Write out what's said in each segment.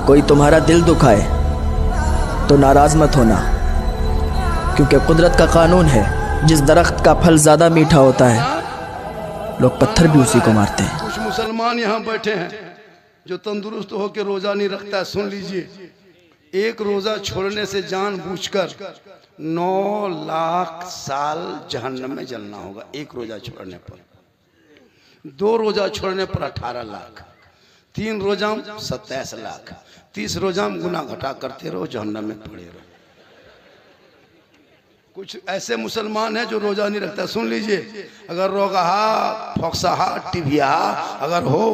कोई तुम्हारा दिल दुखाए तो नाराज़ मत होना, क्योंकि कुदरत का कानून है, जिस दरख्त का फल ज़्यादा मीठा होता है लोग पत्थर भी उसी को मारते हैं। कुछ मुसलमान यहाँ बैठे हैं जो तंदुरुस्त होकर रोजा नहीं रखता है। सुन लीजिए, एक रोजा छोड़ने से जानबूझकर 9 लाख साल जहन्नम में जलना होगा। एक रोजा छोड़ने पर, 2 रोजा छोड़ने पर 18 लाख, 3 रोजा 27 लाख, 30 रोजा गुनाह घटा करते रहो, जहन्नम में पड़े रहो। कुछ ऐसे मुसलमान हैं जो रोजा नहीं रखता। सुन लीजिए, अगर रोगाहा, फोक्साहा, टिबिया अगर हो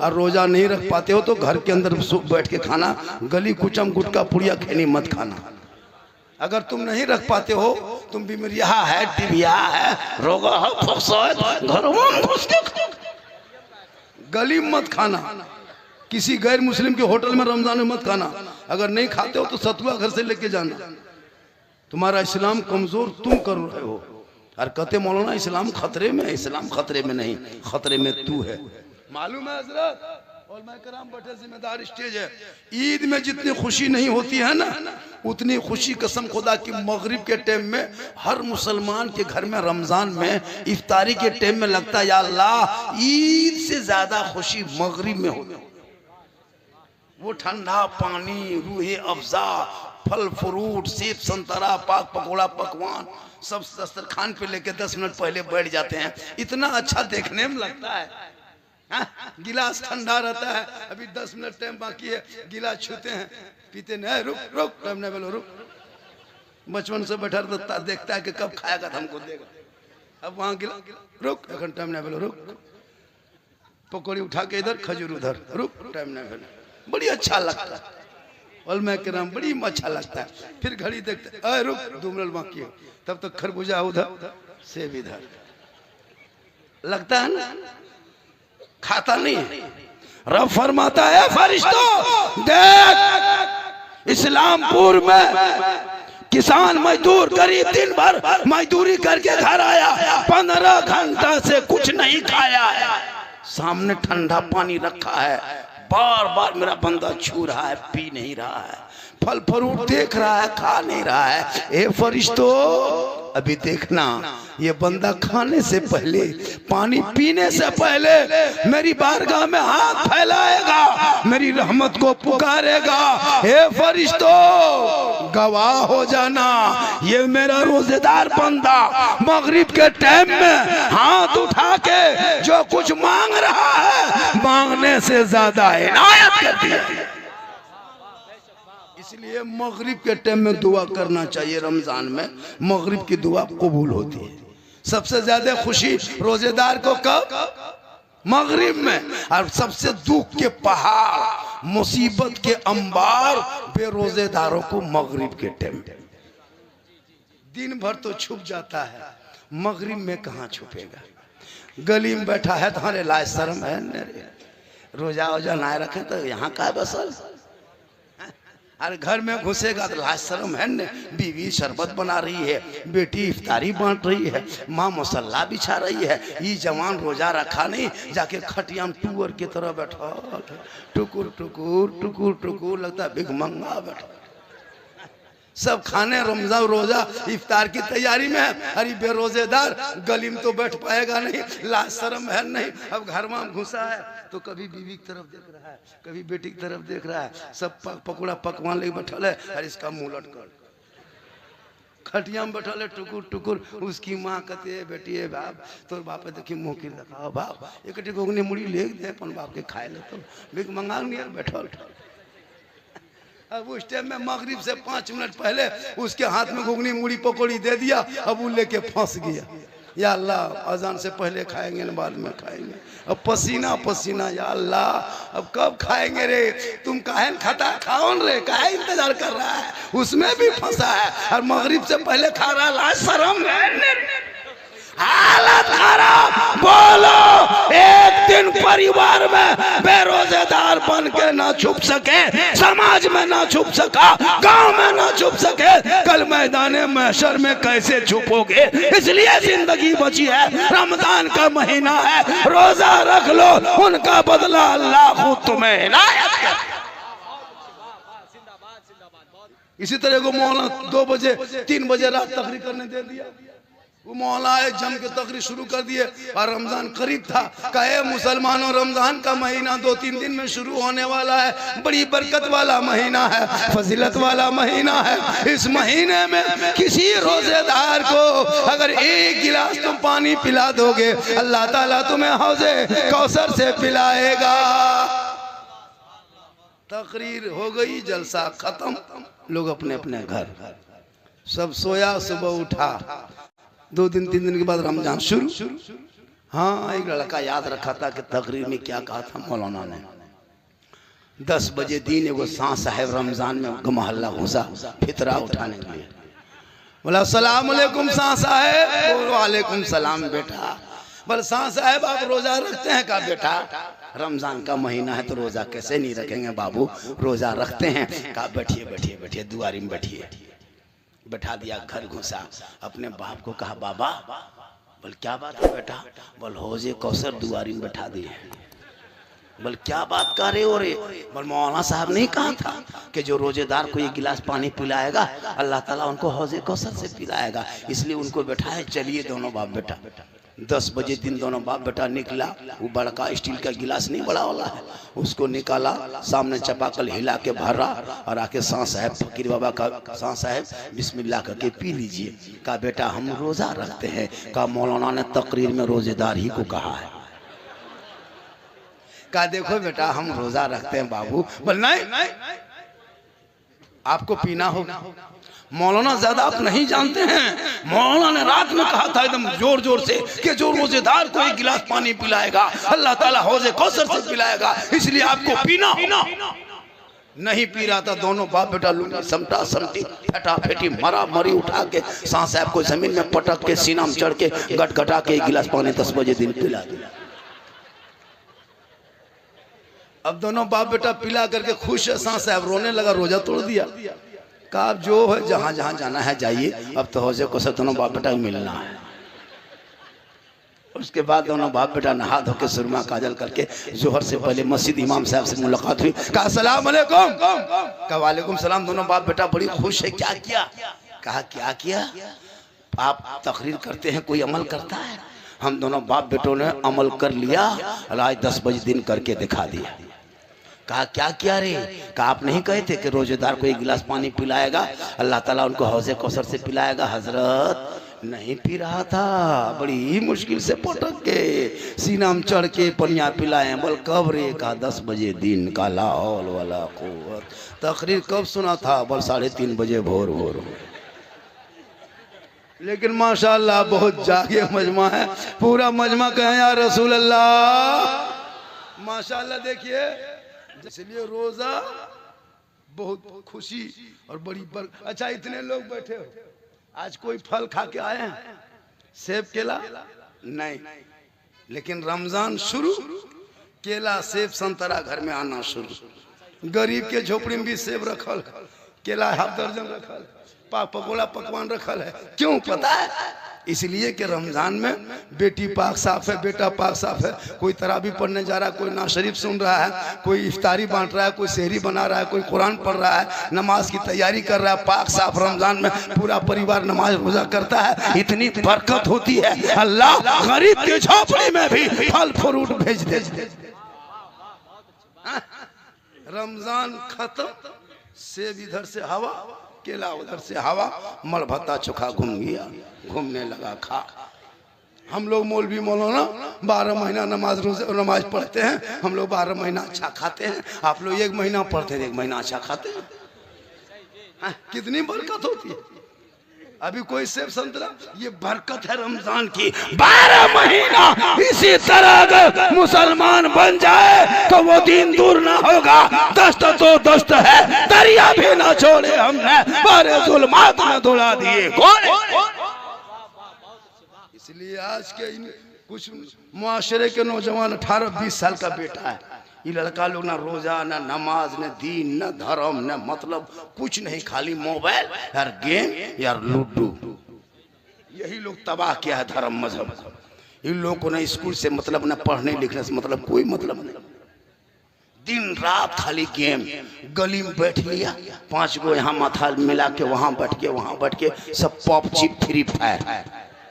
और रोजा नहीं रख पाते हो तो घर के अंदर बैठ के खाना, गली कुचम गुटका पुड़िया खैनी मत खाना। अगर तुम नहीं रख पाते हो, तुम बीमारिया है, टिबिया है, रोगा है, फोक्सा है, घर में घुस के गली मत खाना। किसी गैर मुस्लिम के होटल में रमजान में मत खाना। अगर नहीं खाते हो तो सतुआ घर से लेके जाना। तुम्हारा इस्लाम कमजोर तुम कर रहे हो। और कहते मौलाना इस्लाम खतरे में, इस्लाम खतरे में नहीं, खतरे में तू है। मालूम है हजरत, और मैं कराम बैठे जिम्मेदार स्टेज है। ईद में जितनी खुशी नहीं होती है ना, उतनी खुशी कसम खुदा की मगरिब के टाइम में हर मुसलमान के घर में रमजान में इफ्तारी के टाइम में लगता है, या अल्लाह ईद से ज्यादा खुशी मगरिब में होती। वो ठंडा पानी, रूहे अफ़ज़ा, फल फ्रूट, सेब संतरा, पाक पकौड़ा, पकवान सब दस्तरखान पे लेके 10 मिनट पहले बैठ जाते हैं। इतना अच्छा देखने में लगता है। गिलास ठंडा रहता है, अभी 10 मिनट टाइम बाकी है, गिलास छूते हैं, पीते नहीं, रुक रुक टाइम नहीं बोलो, रुक। बचपन से बैठा रहता, देखता है कि कब खाएगा तो हमको देगा। अब वहाँ गिला, रुक एक टाइम नहीं बोलो, रुक। पकौड़ी उठा के इधर, खजूर उधर, रुक टाइम नहीं बोलो। बड़ी अच्छा लगता है, और मैं कह रहा हूँ बड़ी अच्छा लगता है। फिर घड़ी देखते, अरे रुक 2 मिनट बाकी है, तब तक खरबूजा उधर, सेब इधर। लगता है ना, खाता नहीं। रब फरमाता है, फरिश्तों देख, इस्लामपुर में किसान मजदूर गरीब दिन भर मजदूरी करके घर आया, 15 घंटा से कुछ नहीं खाया है, सामने ठंडा पानी रखा है, बार बार मेरा बंदा छू रहा है, पी नहीं रहा है, फल फ्रूट देख रहा है, खा नहीं रहा है। ए फरिश्तों, अभी देखना, ये बंदा खाने से पहले, पानी पीने से पहले मेरी बारगाह में हाथ फैलाएगा, मेरी रहमत को पुकारेगा। ए फरिश्तों, गवाह हो जाना, ये मेरा रोजेदार बंदा मगरिब के टाइम में हाथ उठा के जो कुछ मांग रहा है, मांगने से ज्यादा इनायत कर दी। इसलिए मगरिब के टाइम में दुआ करना चाहिए। रमजान में मगरिब की दुआ कबूल होती है। सबसे ज्यादा खुशी रोजेदार को कब? मगरिब में। और सबसे दुख के पहाड़, मुसीबत के अंबार बेरोजेदारों को मगरिब के टाइम। दिन भर तो छुप जाता है, मगरिब में कहाँ छुपेगा? गली में बैठा है, तुम्हारे लाज शर्म है, रोजा वोजा ना रखे तो यहाँ का बसल। अरे घर में घुसेगा तो लाज शर्म है न। बीवी शरबत बना रही है, बेटी इफ्तारी बांट रही है, माँ मसल्ला बिछा रही है, ये जवान रोजा रखा नहीं, जाके खटिया में टूअर की तरह बैठा, टुकुर टुकुर टुकुर टुकुर, लगता है भिखमंगा बैठा। सब खाने रमजान रोजा इफ्तार की तैयारी में है। अरे बेरोजेदार गली में तो बैठ पाएगा नहीं, लाज शर्म है नहीं। अब घर में घुसा है तो कभी बीवी की तरफ देख रहा है, कभी बेटी की तरफ देख रहा है, सब पकौड़ा पकवान लेके बैठल है। अरे इसका मुंह लटकर खटिया में बैठल है, टुकुर टुकुर। उसकी माँ कहती है, बेटी है बाप, तो बाप देखी मुँह की दिखाओ बाप, एक घुगनी मुड़ी ले दे अपन बाप के खाए ले, तो भीख मंगा नहीं बैठल। अब उस टाइम में मगरिब से 5 मिनट पहले उसके हाथ में घुगनी मुड़ी पकौड़ी दे दिया, अब वो लेके फंस गया। या अल्लाह अजान से पहले खाएंगे न बाद में खाएंगे। अब पसीना पसीना, या अल्लाह अब कब खाएंगे रे? तुम काहे खाता, खाओ रे, काहे इंतजार कर रहा है? उसमें भी फंसा है और मगरिब से पहले खा रहा। लाज शर्म है, हालत खराब। बोलो, एक दिन परिवार में बेरोजेदार बन के ना छुप सके, समाज में ना छुप सका, गांव में ना छुप सके, कल मैदान महशर में कैसे छुपोगे? इसलिए जिंदगी बची है, रमजान का महीना है, रोजा रख लो, उनका बदला अल्लाह खुद तुम्हें इनायत करे। इसी तरह को मौलाना 2 बजे 3 बजे रात तकरीर करने दे दिया। वो मौला आए जम के तकरीर शुरू कर दिए और रमजान करीब था। कहे मुसलमानों, रमजान का महीना 2-3 दिन में शुरू होने वाला है, बड़ी बरकत वाला महीना है, फजीलत वाला महीना है। इस महीने में किसी रोजेदार को अगर 1 गिलास तुम पानी पिला दोगे, अल्लाह ताला तुम्हें हौजे कौसर से पिलाएगा। तकरीर हो गई, जलसा खत्म, लोग अपने अपने घर, सब सोया, सुबह उठा। 2 दिन 3 दिन के बाद रमजान शुरू। हाँ, एक लड़का याद रखा था कि तकरीर में क्या कहा था मौलाना ने। 10 बजे दिन एगो शाह साहब रमजान में मोहल्ला घुसा फितरा उठाने के लिए। बोला अस्सलाम वालेकुम शाह साहब। वालेकुम सलाम बेटा। बोले शाह साहब आप रोजा रखते हैं? कहा बेटा रमजान का महीना है तो रोजा कैसे नहीं रखेंगे बाबू, रोजा रखते हैं। कहा बैठिए बैठिए बैठिए, दुआरी में बैठिए। बैठा दिया, घर घुसा, अपने बाप को कहा बाबा। बोल क्या बात है बेटा? बोल हौजे कौसर दुआरी में बैठा दिए। बोल क्या बात कर रहे हो रे? बोल मौलाना साहब नहीं कहा था कि जो रोजेदार को 1 गिलास पानी पिलाएगा अल्लाह ताला उनको हौजे कौसर से पिलाएगा, इसलिए उनको बैठाए। चलिए दोनों बाप बेटा। 10 बजे दिन दोनों बाप बेटा निकला। वो बड़का स्टील का गिलास नहीं बड़ा वाला है, उसको निकाला, सामने चपाकल हिला के भरा और आके शाह साहब फकीर बाबा का, शाह साहब बिस्मिल्लाह करके पी लीजिए। कहा बेटा हम रोजा रखते हैं। कहा मौलाना ने तकरीर में रोजेदार ही को कहा है। कहा देखो बेटा हम रोजा रखते हैं बाबू। बोल नहीं आपको पीना होगा। मौलाना ज्यादा आप नहीं जानते हैं, मौलाना ने रात में कहा था एकदम जोर जोर से कि जो रोजेदार को 1 गिलास पानी पिलाएगा अल्लाह ताला हौजे कौसर से पिलाएगा, इसलिए आपको पीना। नहीं पी रहा था। दोनों बाप बेटा लूंगी समटा समटी फटा फेटी मरा मरी उठा के शाह साहब को जमीन में पटक के सीना में चढ़ के गटगटा के 1 गिलास पानी 10 बजे दिन पिला दिया। अब दोनों बाप बेटा पिला करके खुश है। शाह साहब रोने लगा, रोजा तोड़ दिया। कहा आप जो है जहां जहां जाना है जाइए, अब तो हौजे को सब दोनों बाप बेटा मिलना है। उसके बाद दोनों बाप बेटा नहा धो के सुरमा काजल करके जोहर से पहले मस्जिद इमाम साहब से मुलाकात हुई। कहा अस्सलाम वालेकुम। कहा वालेकुम सलाम। दोनों बाप बेटा बड़ी खुश है। क्या किया? कहा क्या किया? आप तकरीर करते हैं, कोई अमल करता है? हम दोनों बाप बेटों ने अमल कर लिया और आज 10 बजे दिन करके दिखा दिया। कहा क्या किया रे? कहा आप नहीं कहे थे कि रोजेदार को 1 गिलास पानी पिलाएगा अल्लाह ताला उनको हौजे कौसर से पिलाएगा? हजरत नहीं पी रहा था, बड़ी मुश्किल से पटक के सीना में चढ़ के पनिया पिलाए। बोल कब रे? कहा 10 बजे दिन का। ला हौल वाला कुव्वत। तकरीर कब सुना था? बोल 3:30 बजे भोर भोर। लेकिन माशाअल्लाह बहुत जागे मजमा है, पूरा मजमा कहे या रसूल अल्लाह। माशाअल्लाह देखिए, इसलिए रोजा बहुत खुशी और बड़ी अच्छा इतने लोग बैठे हो, आज कोई फल खा के आए हैं? सेब केला नहीं, लेकिन रमजान शुरू, केला सेब संतरा घर में आना शुरू। गरीब के झोपड़ी में भी सेब रखल, केला 1/2 दर्जन रखल, पकोड़ा पकवान रखल है। क्यों पता है? इसलिए कि रमजान में बेटी पाक साफ है, बेटा पाक साफ है। कोई तरावी पढ़ने जा रहा है, कोई ना शरीफ सुन रहा है, कोई इफ्तारी बांट रहा है, कोई सेहरी बना रहा है, कोई कुरान पढ़ रहा है, नमाज की तैयारी कर रहा है। पाक साफ रमजान में पूरा परिवार नमाज रोजा करता है। इतनी बरकत होती है, अल्लाह गरीब के झोपड़ी में भी फल फ्रूट भेज दे। रमजान खत्म, सेब इधर से हवा, केला उधर से हवा, मल भत्ता चोखा घूम गया, घूमने लगा खा। हम लोग मौलवी मौलाना 12 महीना नमाज पढ़ते हैं, हम लोग 12 महीना अच्छा खाते हैं। आप लोग 1 महीना पढ़ते हैं, 1 महीना अच्छा खाते हैं। कितनी बरकत होती है। अभी कोई सेब संतरा, ये बरकत है रमजान की। 12 महीना इसी तरह अगर मुसलमान बन जाए तो वो दिन दूर ना होगा। दस्त तो दस्त है, दरिया भी ना छोड़े हमने, बारे जुल्मात में दौड़ा दिए। इसलिए आज के कुछ मुआशरे के नौजवान 18-20 साल का बेटा है, ये लड़का लोग ना रोजा, ना नमाज, न दीन, न धर्म, न मतलब कुछ नहीं, खाली मोबाइल यार, गेम यार, लूडो। यही लोग तबाह किया है धर्म मजहब। इन लोगों को ना स्कूल से मतलब, ना पढ़ने लिखने से मतलब, कोई मतलब नहीं। दिन रात खाली गेम। गली में बैठ लिया, 5 गो यहाँ माथा मिला के वहां बैठ के सब पबजी फ्री फायर।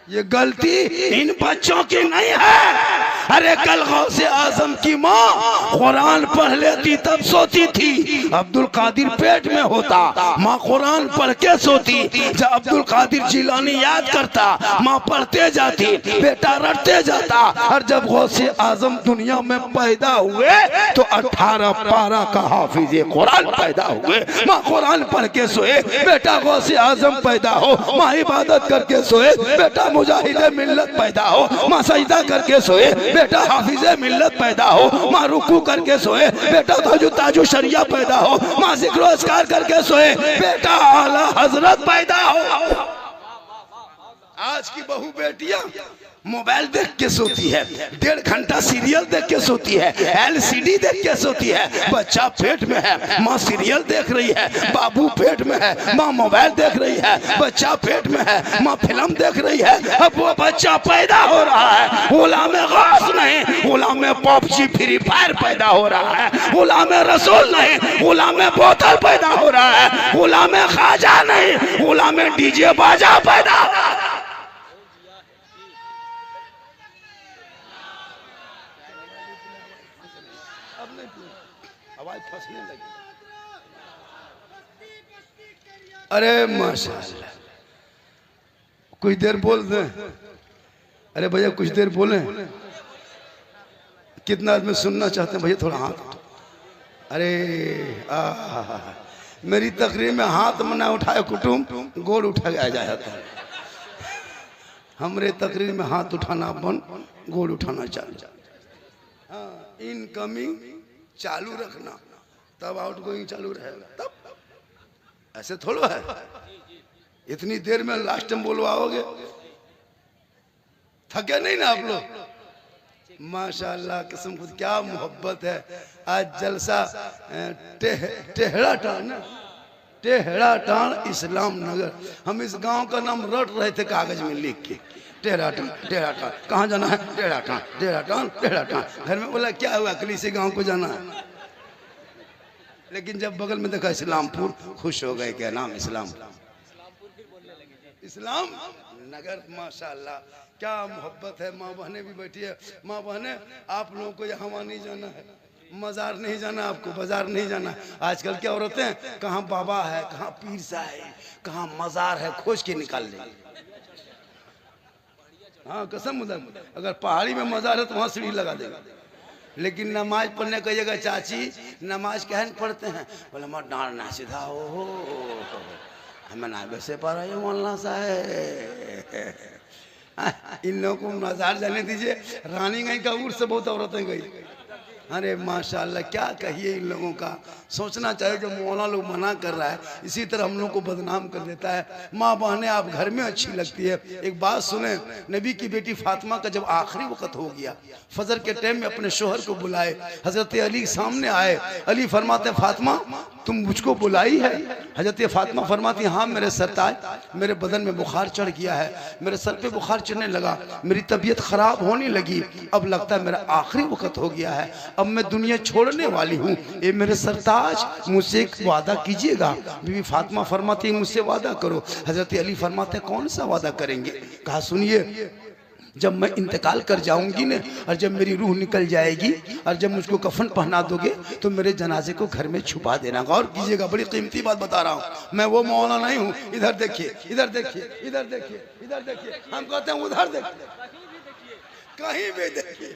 ये गलती इन बच्चों की नहीं है। अरे कल गौसे आजम की माँ कुरान पढ़ लेती तब सोती थी, अब्दुल कादिर पेट में होता, माँ कुरान पढ़ के सोती। जब अब्दुल कादिर जिलानी याद करता, माँ पढ़ते जाती, बेटा रटते जाता। और जब गौसे आजम दुनिया में पैदा हुए तो 18 पारा का हाफिज कुरान पैदा हुए। माँ कुरान पढ़ के सोए, बेटा गौसे आजम पैदा हो। माँ इबादत करके सोए, बेटा मुजाहिदे मिल्लत पैदा हो। माँ सजदा करके सोए, बेटा हाफिजे मिल्लत पैदा हो। माँ रुकू करके सोए, बेटा ताजु शरिया पैदा हो। माँ जिक्र अस्कार करके सोए, बेटा आला हजरत पैदा हो। आज की बहू बेटियां मोबाइल देख के सोती है, 1.5 घंटा सीरियल देख के सोती है, LCD देख के सोती है। बच्चा पेट में है, माँ सीरियल देख रही है, बाबू पेट में है, माँ मोबाइल देख रही है। बच्चा पेट में है, माँ फिल्म देख रही है। अब वो बच्चा पैदा हो रहा है, गुलाम गौस नहीं, गुलाम पबजी फ्री फायर पैदा हो रहा है। गुलाम रसूल नहीं, गुलाम बोतल पैदा हो रहा है। गुलाम खाजा नहीं, गुलाम डीजे बाजा पैदा हो रहा है। आवाज फंसने लगी। अरे माशाल्लाह, कुछ देर बोल दे। अरे भैया कुछ देर बोले। कितना आदमी सुनना चाहते हैं भैया? थोड़ा हाथ उठाओ। अरे मेरी तकरीर में हाथ मना उठाए कुटुम गोल उठा आ जाता है। हमरे तकरीर में हाथ उठाना बंद, गोल उठाना चालू। हाँ, इनकमिंग चालू रखना, तब आउटगोइंग चालू रहेगा। तब ऐसे थोड़ा है, इतनी देर में लास्ट में बोलवाओगे। थके नहीं ना आप लोग? माशाल्लाह, किस्म खुद क्या मोहब्बत है। आज जलसा टेहड़ा टाण, टेहड़ा टाण इस्लाम नगर। हम इस गांव का नाम रट रहे थे कागज में लिख के, टेढ़ा टाण, टेढ़ा टाण। कहाँ जाना है? टेढ़ा टाण, टेढ़ा टाण, टेढ़ा टाण। घर में बोला क्या हुआ, कली से गांव को जाना है। लेकिन जब बगल में देखा इस्लामपुर, खुश हो गए। क्या नाम? इस्लाम, इस्लाम नगर। माशाल्लाह, क्या मोहब्बत है। माँ बहने भी बैठी है। माँ बहने, आप लोगों को यहाँ वहाँ नहीं जाना है, मजार नहीं जाना, आपको बाजार नहीं जाना। आजकल क्या औरतें, कहाँ बाबा है, कहाँ पीर साहब है, कहाँ मजार है, खोज के निकाल लेंगे। हाँ कसम, उधर अगर पहाड़ी में मजार है तो वहाँ सीढ़ी लगा देगा। लेकिन नमाज पढ़ने कहिएगा, चाची नमाज कहन पढ़ते हैं? बोले माँ डांटना सीधा हो, हमें ना वैसे पा रहा है मौलाना साहब। इन लोगों को मजार जाने दीजिए। रानी गई का उर्स से बहुत औरतें गई। अरे माशाल्लाह, क्या कहिए इन लोगों का। सोचना चाहिए जो मौलाना लोग मना कर रहा है, इसी तरह हम लोग को बदनाम कर देता है। माँ बहनें, आप घर में अच्छी लगती है। एक बात सुने, नबी की बेटी फातिमा का जब आखिरी वक्त हो गया, फजर के टाइम में अपने शोहर को बुलाए, हजरत अली सामने आए। अली फरमाते, फातिमा तुम मुझको बुलाई है? हजरत फातिमा फरमाती, हाँ मेरे सरताज, मेरे बदन में बुखार चढ़ गया है, मेरे सर पे बुखार चढ़ने लगा, मेरी तबीयत खराब होने लगी, अब लगता है मेरा आखिरी वक्त हो गया है, अब मैं दुनिया छोड़ने वाली हूँ। ये मेरे सरताज मुझसे एक वादा कीजिएगा। बीवी फातिमा फरमाती, मुझसे वादा करो। हजरत अली फरमाते, कौन सा वादा करेंगे? कहा सुनिए, जब मैं इंतकाल कर जाऊंगी ने, और जब मेरी रूह निकल जाएगी, और जब मुझको कफन पहना दोगे तो मेरे जनाजे को घर में छुपा देना। गौर कीजिएगा, बड़ी कीमती बात बता रहा हूँ मैं, वो मौलाना नहीं हूँ। इधर देखिए, इधर देखिए, इधर देखिए, इधर देखिए। हम कहते हैं उधर देखिए, कहीं भी देखिए,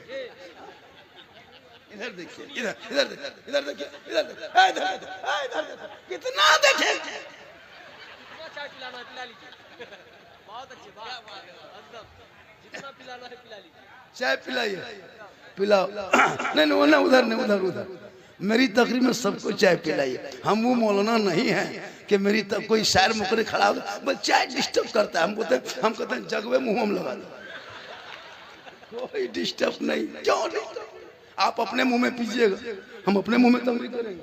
इधर देखिए, इधर इधर देखिए, इधर देखिए, इधर देखिए, इधर देखिए, कितना देखें। चाय पिलाइए, पिलाओ। नहीं नहीं, ना उधर नहीं, उधर उधर। मेरी तकरीर में सबको चाय पिलाइए। हम वो मौलाना नहीं हैं कि मेरी तक कोई शायर मुकरे खड़ा हो बस चाय डिस्टर्ब करता है। हम कहते हैं जगवे मुंह हम लगा दो, कोई डिस्टर्ब नहीं। क्यों नहीं? आप अपने मुंह में पीजिएगा, हम अपने मुंह में तमरी करेंगे।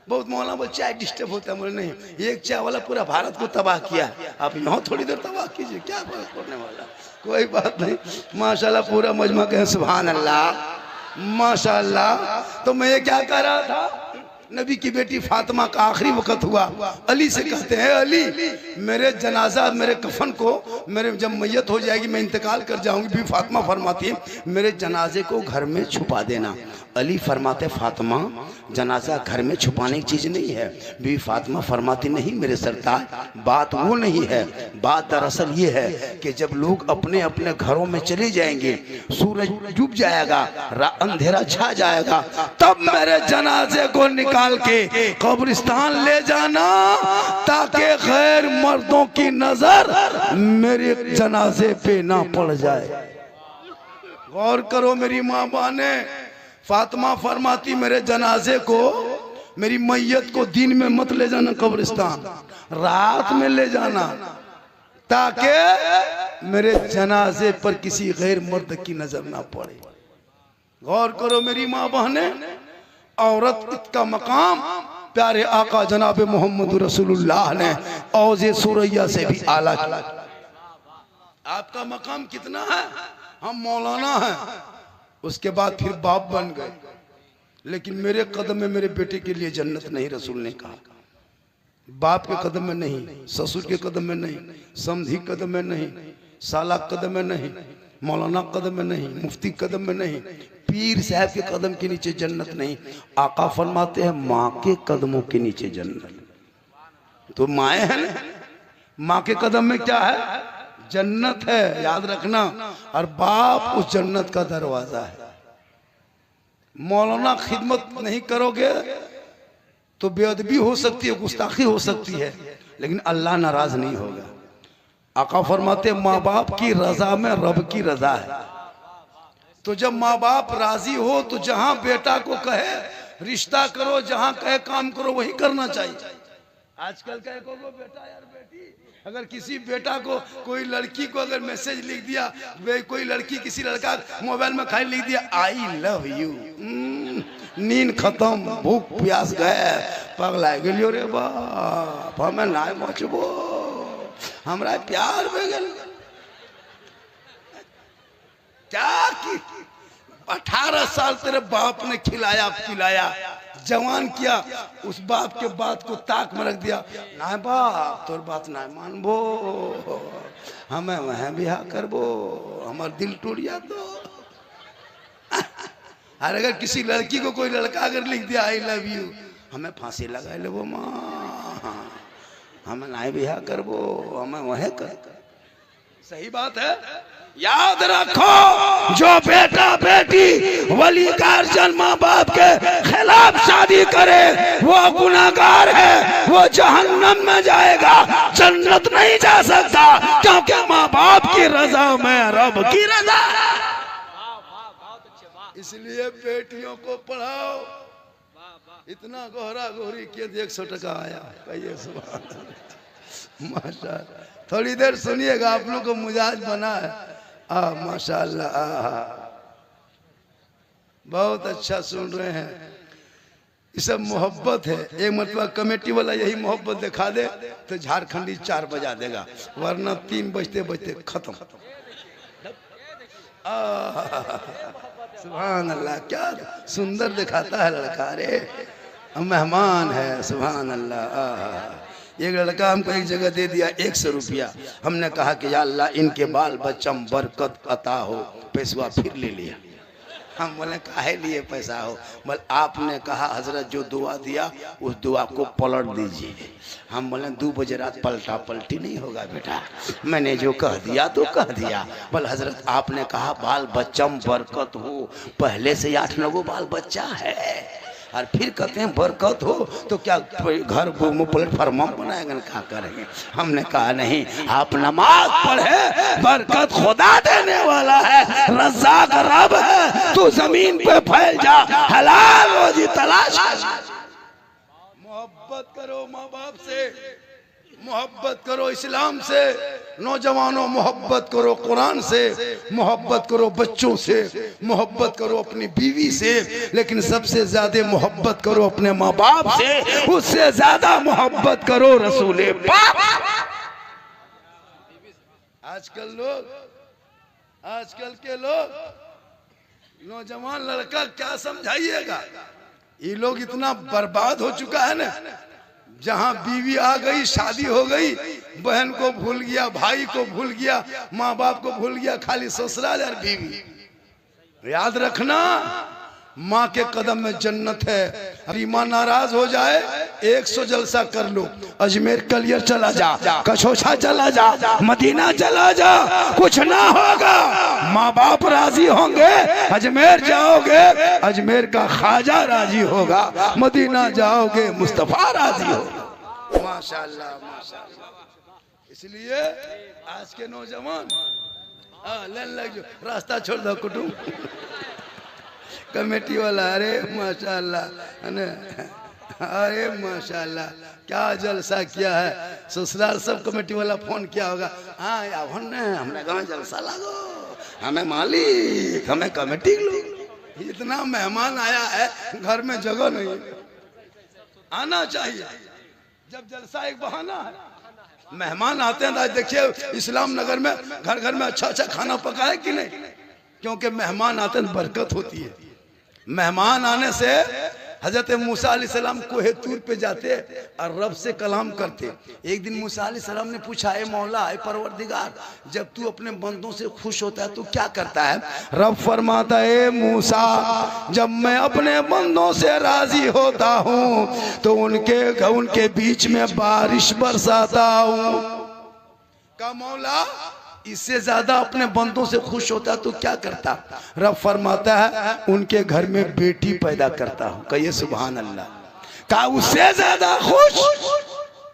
बहुत मौलाना बोल चाय डिस्टर्ब होता है। बोले नहीं, एक चाय वाला पूरा भारत को तबाह किया, आप यहाँ थोड़ी देर तबाह कीजिए, क्या फर्क पड़ने वाला, कोई बात नहीं। माशाल्लाह पूरा मजमा कहें सुभान अल्लाह। माशाल्लाह। तो मैं ये क्या कह रहा था, नबी की बेटी फातिमा का आखिरी वक्त हुआ, अली से कहते हैं अली मेरे जनाजा मेरे कफन को मेरे जब मैयत हो जाएगी मैं इंतकाल कर जाऊंगी, भी फातिमा फरमाती है मेरे जनाजे को घर में छुपा देना। अली फरमाते फातिमा जनाजा घर में छुपाने की चीज़ नहीं है। बीवी फातिमा फरमाती नहीं मेरे सरताज, बात वो नहीं है, बात दरअसल ये है कि जब लोग अपने अपने घरों में चले जाएंगे, सूरज डूब जाएगा, अंधेरा छा जाएगा, तब मेरे जनाजे को निकाल के कब्रिस्तान ले जाना ताकि गैर मर्दों की नजर मेरे जनाजे पे ना पड़ जाए। गौर करो मेरी माँ बहने, फातिमा फरमाती मेरे जनाजे को मेरी मैयत को दिन में मत ले जाना कब्रिस्तान, रात में ले जाना ताकि मेरे जनाजे पर किसी गैर मर्द की नजर ना पड़े। गौर करो मेरी माँ बहने, औरत का मकाम प्यारे आका जनाब मोहम्मद रसूलुल्लाह ने औज़े सुरैया से भी आला। आपका मकाम कितना है, हम मौलाना हैं, उसके बाद फिर बाप बन गए, लेकिन मेरे कदम में मेरे बेटे के लिए जन्नत नहीं। रसूल ने कहा बाप के कदम में नहीं, ससुर के कदम में नहीं, समधी कदम में नहीं, साला कदम में नहीं, मौलाना कदम में नहीं, मुफ्ती कदम में नहीं, पीर साहब के कदम के नीचे जन्नत नहीं। आका फरमाते हैं माँ के कदमों के नीचे जन्नत। तो माए हैं ना, माँ के कदम में क्या है, जन्नत है, याद रखना। और बाप उस जन्नत का दरवाजा है। मौलाना खिदमत नहीं करोगे तो बेअदबी हो सकती है, गुस्ताखी हो सकती है, लेकिन अल्लाह नाराज नहीं होगा। आका फरमाते माँ बाप की रजा में रब की रजा है। तो जब माँ बाप राजी हो तो जहां बेटा को कहे रिश्ता करो, जहां कहे काम करो, वही करना चाहिए। आजकल कहे को बेटा यार बेटी, अगर किसी बेटा को कोई लड़की को अगर मैसेज लिख दिया, कोई लड़की किसी लड़का मोबाइल में खाली लिख दिया आई लव यू, नींद खत्म, भूख प्यास गए, पगला गेलियो रे बाप, हमें ना बचबो, हमरा प्यार में गल क्या की 18 साल तेरे बाप ने खिलाया पिलाया, जवान किया, उस बाप के बात को ताक में रख दिया, ना बाप तोर बात ना मानबो, हमें वह बिहा करबो, हमार दिल टूट जा। तो और अगर किसी लड़की को कोई लड़का अगर लिख दिया आई लव यू, हमें फांसी लगा लेबो माँ, हमें ना बिहा करबो, हमें वह कर। सही बात है। याद रखो जो बेटा बेटी वली गार्जियन माँ बाप के खिलाफ शादी करे वो गुनाहगार है, वो जहन्नम में जाएगा, जन्नत नहीं जा सकता, क्योंकि माँ बाप की रजा में रब की रजा। इसलिए बेटियों को पढ़ाओ। इतना गोहरा गोहरी किए 100 टका आया, कहिए सुभान माशाअल्लाह। थोड़ी देर सुनिएगा, आप लोग को मिजाज बना है। माशाअल्लाह, बहुत अच्छा सुन रहे हैं। ये सब मोहब्बत है। एक मतलब कमेटी वाला यही मोहब्बत दिखा दे तो झारखंडी 4 बजा देगा, वरना 3 बजते बजते खत्म। सुभान अल्लाह, क्या सुंदर दिखाता है लड़का, रे मेहमान है। सुभान अल्लाह। एक लड़का हमको एक जगह दे दिया 100 रुपया, हमने कहा कि या अल्लाह इनके बाल बच्चा में बरकत अता हो, पैसा फिर ले लिया। हम बोले काहे लिए पैसा हो, बोले आपने कहा हजरत जो दुआ दिया उस दुआ को पलट दीजिए। हम बोले 2 बजे रात पलटा पलटी नहीं होगा बेटा, मैंने जो कह दिया तो कह दिया। बोले हजरत आपने कहा बाल बच्चा में बरकत हो, पहले से 8-9 बाल बच्चा है, और फिर कहते हैं बरकत हो, तो क्या घर प्लेटफार्म बनाएंगे, क्या करेंगे। हमने कहा नहीं, आप नमाज पढ़े, बरकत खुदा देने वाला है, रज़ाक रब है, तू जमीन पे फैल जा, हलाल रोजी तलाश कर। मोहब्बत करो माँ बाप से, मोहब्बत करो इस्लाम से, नौजवानों मोहब्बत करो कुरान से, मोहब्बत करो बच्चों से, मोहब्बत करो अपनी बीवी से, लेकिन सबसे ज्यादा मोहब्बत करो अपने माँ बाप से, उससे ज्यादा मोहब्बत करो रसूले पाक। आजकल के लोग नौजवान लड़का क्या समझाइएगा, ये लोग इतना बर्बाद हो चुका है ना, जहां बीवी आ गई, शादी हो गई, बहन को भूल गया, भाई को भूल गया, माँ बाप को भूल गया, खाली ससुराल और बीवी। याद रखना, माँ के कदम में जन्नत है। अभी माँ नाराज हो जाए 100 जलसा कर लो, अजमेर कलियर चला जा, कछोछा चला जा, मदीना चला जा, कुछ ना होगा। माँ बाप राजी होंगे, अजमेर जाओगे, अजमेर का ख्वाजा राजी होगा, मदीना जाओगे, मुस्तफा राजी होगा। माशाल्लाह माशाल्लाह। इसलिए आज के नौजवान लग रास्ता छोड़ दो कुटुंब कमेटी वाला, अरे माशाल्लाह, अरे माशाल्लाह क्या जलसा किया है। ससुराल सब कमेटी वाला फोन किया होगा, हाँ यार हमारे गाँव जलसा लागो, हमें मालिक, हमें कमेटी लोग। इतना मेहमान आया है, घर में जगह नहीं, आना चाहिए। जब जलसा एक बहाना है, मेहमान आते हैं। देखिए इस्लाम नगर में घर घर में अच्छा अच्छा खाना पका है कि नहीं, क्योंकि मेहमान आते हैं, बरकत होती है। मेहमान आने से हजरत मूसा अलैहिस्सलाम कोहे तूर पे जाते और रब से कलाम करते। एक दिन मूसा अलैहिस्सलाम ने पूछा, ए मौला, ए परवरदिगार, जब तू अपने बंदों से खुश होता है तो क्या करता है? रब फरमाता है, ए मूसा, जब मैं अपने बंदों से राजी होता हूँ तो उनके बीच में बारिश बरसाता हूँ। का मौला इससे ज्यादा अपने बंदों से खुश होता तो क्या करता? रब फरमाता है, उनके घर में बेटी पैदा करता हूं। कहिए सुभान अल्लाह। कहा उससे ज्यादा खुश,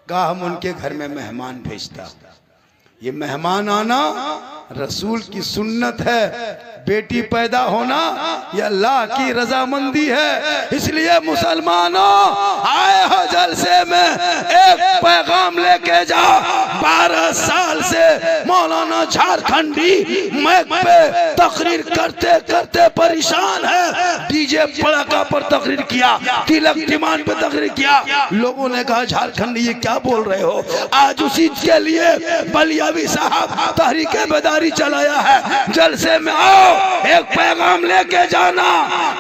कहा हम उनके घर में मेहमान भेजता। ये मेहमान आना रसूल की सुन्नत है। बेटी पैदा होना ये अल्लाह की रजामंदी है। इसलिए मुसलमानों, आए हो जलसे में, एक पैगाम लेके जाओ। 12 साल से मौलाना झारखंडी मैक पे तकरीर करते करते परेशान है। डीजे पड़ाका पर तकरीर किया, तिलक डिमांड पे तकरीर किया। लोगों ने कहा, झारखंडी ये क्या बोल रहे हो? आज उसी के लिए बलियावी साहब तहरीके बेदारी चलाया है। जलसे में आओ, एक पैगाम लेके जाना।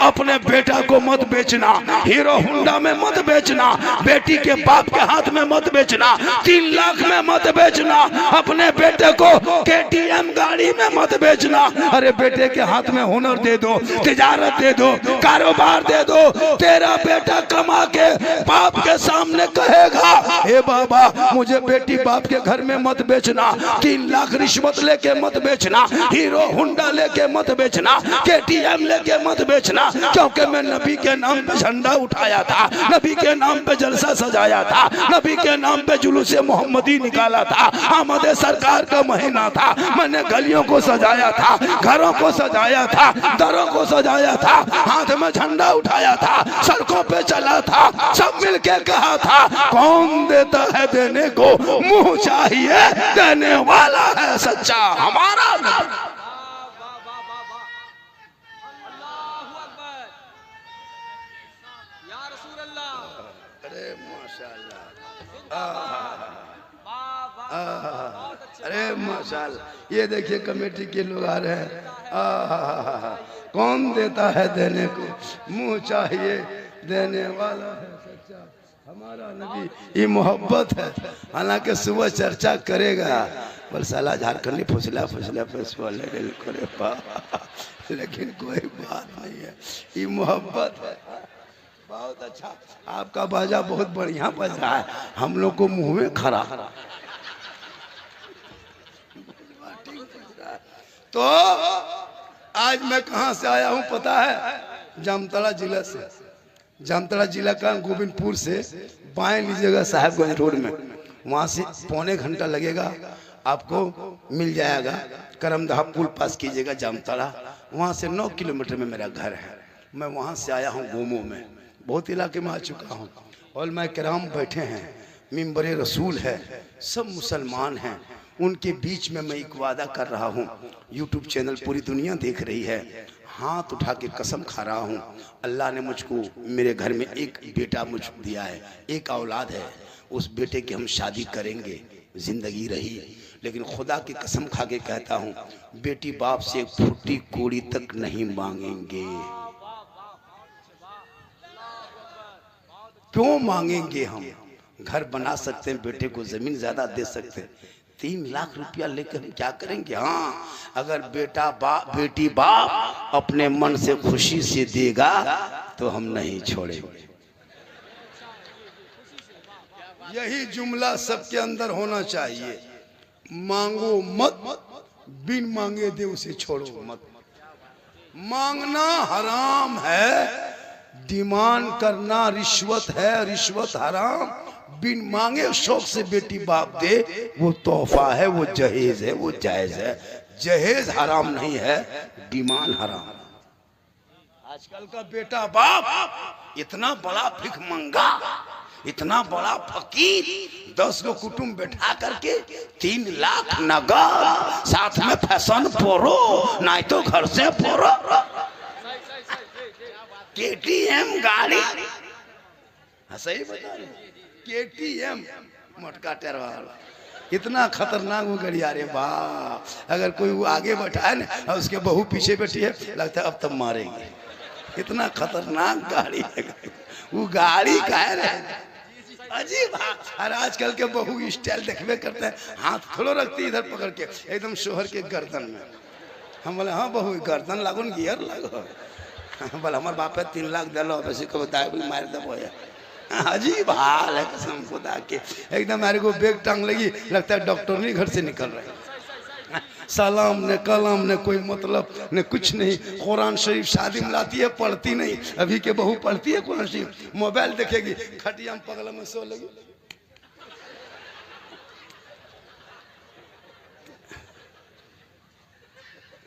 अपने बेटा को मत बेचना, हीरो होंडा में मत बेचना, बेटी के बाप के हाथ में मत बेचना, 3 लाख में मत बेचना, अपने बेटे को KTM गाड़ी में मत बेचना। अरे बेटे के हाथ में हुनर दे दो, तिजारत दे दो, कारोबार दे दो। तेरा बेटा कमा के बाप के सामने कहेगा, हे बाबा मुझे बेटी बाप के घर में मत बेचना, 3 लाख रिश्वत लेके मत बेचना, हीरो होंडा लेके मत बेचना, KTM लेके मत बेचना, क्योंकि मैं नबी के नाम पे झंडा उठाया था, नबी के नाम पे जलसा सजाया था, नबी के नाम पे जुलूस मोहम्मदी निकाला था। आमद सरकार का महीना था, मैंने गलियों को सजाया था, घरों को सजाया था, दरों को सजाया था, हाथ में झंडा उठाया था, सड़कों पे चला था। सब मिलके कहा था, कौन देता है देने को, मुंह चाहिए देने वाला है सच्चा हमारा। अरे माशाल्लाह, ये देखिए कमेटी के लोग आ रहे हैं। कौन देता है देने को, मुंह चाहिए देने वाला है सच्चा हमारा नबी। ये मोहब्बत है। हालांकि सुबह चर्चा करेगा, पर साला झारखंडी फुसला फुसला करे, लेकिन कोई बात नहीं है, ये मोहब्बत है। बहुत अच्छा, आपका बाजा बहुत बढ़िया बज रहा है, हम लोग को मुंह में खरा। तो आज मैं कहां से आया हूं पता है? जामताड़ा जिला से। जामताड़ा जिला का गोविंदपुर से बाएं लीजिएगा साहेबगंज रोड में, वहां से पौने घंटा लगेगा, आपको मिल जाएगा। करमदहा पुल पास कीजिएगा जामताड़ा, वहां से 9 किलोमीटर में मेरा घर है। मैं वहां से आया हूं गोमो में, बहुत इलाके में आ चुका हूँ। और मैं किराम बैठे हैं, मिंबरे रसूल है, सब मुसलमान हैं, उनके बीच में मैं एक वादा कर रहा हूँ। यूट्यूब चैनल पूरी दुनिया देख रही है, हाथ उठा के कसम खा रहा हूँ, अल्लाह ने मुझको मेरे घर में एक बेटा मुझको दिया है, एक औलाद है। उस बेटे की हम शादी करेंगे, जिंदगी रही लेकिन खुदा की कसम खा के कहता हूँ, बेटी बाप से एक फुट्टी कौड़ी तक नहीं मांगेंगे। क्यों मांगेंगे? हम घर बना सकते हैं, बेटे को जमीन ज्यादा दे सकते हैं, 3 लाख रुपया लेकर हम क्या करेंगे? हाँ, अगर बेटी बाप अपने मन से खुशी से देगा तो हम नहीं छोड़ेंगे। यही जुमला सबके अंदर होना चाहिए। मांगो मत, बिन मांगे दे उसे छोड़ो मत। मांगना हराम है, डिमांड करना रिश्वत है, रिश्वत हराम। बिन मांगे शौक से बेटी बाप दे, वो तोहफा है, वो जहेज है, वो जायज है। जहेज हराम नहीं है, डिमांड हराम। आजकल का बेटा बाप इतना बड़ा भिख मंगा, इतना बड़ा फकीर, 10 लोग कुटुंब बैठा करके 3 लाख नगद, साथ में फैशन पोरो, नहीं तो घर से पोरो, KTM गाड़ी। सही बता रहे, KTM मोटका टेर वाला, इतना खतरनाक वो गाड़ी। अरे बाप, अगर कोई वो आगे बैठा है ना और उसके बहू पीछे बैठी है, लगता है अब तब मारेंगे। इतना खतरनाक गाड़ी है वो। गाड़ी का है ना अजीब। और आजकल के बहू स्टाइल देखबे करते हैं, हाथ थोड़ा रखती इधर पकड़ के एकदम शोहर के गर्दन में। हम बोले हाँ बहू गर्दन लागो न गियर लागो। बोले हमारे बाप 3 लाख दिलो, वैसे कब दाई भी मार दबो। अजीब हाल है कसम खुदा के। एकदम मेरे को बेग टांग लगी, लगता है डॉक्टर नहीं घर से निकल रहे। सलाम ने कलाम ने कोई मतलब ने कुछ नहीं। कुरान शरीफ शादी में लाती है, पढ़ती नहीं। अभी के बहू पढ़ती है कुरान शरीफ, मोबाइल देखेगी, खटिया में पगल में सो लगी।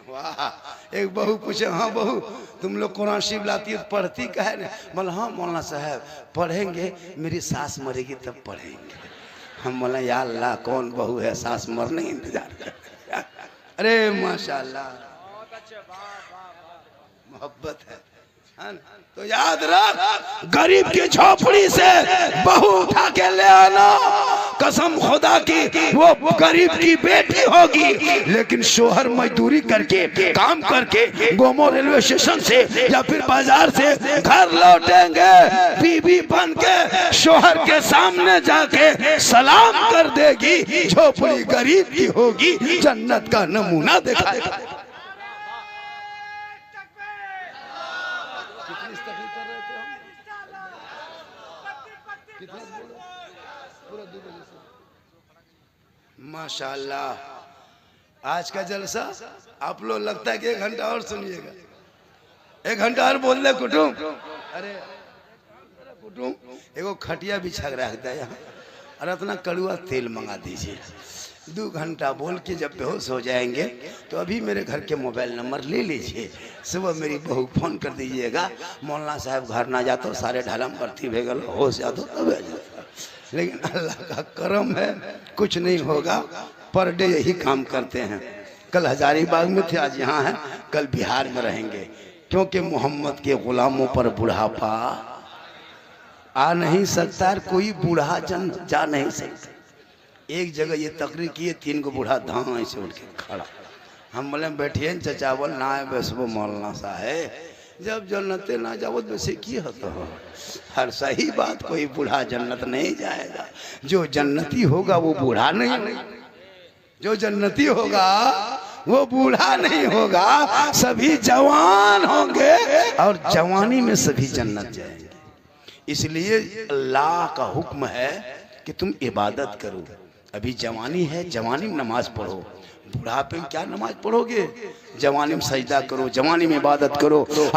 वाह। एक बहू पूछे, हाँ बहू तुम लोग कुरान शरीफ लाती है, पढ़ती का है ना? बोला हाँ मौलाना साहब पढ़ेंगे, मेरी सास मरेगी तब पढ़ेंगे। हम बोला या अल्लाह, कौन बहू है सास मरने इंतजार कर। अरे माशाल्लाह, मोहब्बत है तो याद रख, गरीब की झोपड़ी से बहू उठा के ले आना। कसम खुदा की वो गरीब की बेटी होगी, लेकिन शोहर मजदूरी करके काम करके गोमो रेलवे स्टेशन से या फिर बाजार से घर लौटेंगे, बीबी बन के शोहर के सामने जाके सलाम कर देगी। झोपड़ी गरीब की होगी, जन्नत का नमूना दिखाएगा। माशाल्लाह आज का जलसा आप लोग लगता है कि 1 घंटा और सुनिएगा। 1 घंटा और बोल दे कुटुम। अरे कुटुम एगो खटिया बिछा के रख दे यहाँ, और इतना कड़ुआ तेल मंगा दीजिए। 2 घंटा बोल के जब बेहोश हो जाएंगे तो अभी मेरे घर के मोबाइल नंबर ले लीजिए। सुबह मेरी बहू फोन कर दीजिएगा, मौलाना साहब घर ना जातो, सारे ढालम करती भेगल होश जातो तब आ जाता। लेकिन अल्लाह का करम है, कुछ नहीं होगा। पर डे यही काम करते हैं। कल हजारीबाग में थे, आज यहाँ हैं, कल बिहार में रहेंगे। क्योंकि मोहम्मद के गुलामों पर बुढ़ापा आ नहीं सकता, कोई बूढ़ा जन जा नहीं सकता। एक जगह ये तकरीर किए, 3 को बूढ़ा धाम ऐसे उठ के खड़ा। हम बोले बैठिए चचा, बोल ना है बेसबो मौलाना साहब, जब जन्नते ना जाओ वैसे की होता हो। हर सही बात, कोई बूढ़ा जन्नत नहीं जाएगा। जो जन्नती होगा वो बूढ़ा नहीं, जो जन्नती होगा वो बूढ़ा नहीं होगा। सभी जवान होंगे और जवानी में सभी जन्नत जाएंगे। इसलिए अल्लाह का हुक्म है कि तुम इबादत करो। अभी जवानी है, जवानी में नमाज पढ़ो। बुढ़ापे में क्या नमाज पढ़ोगे? जवानी में सजदा करो, जवानी में इबादत करो, और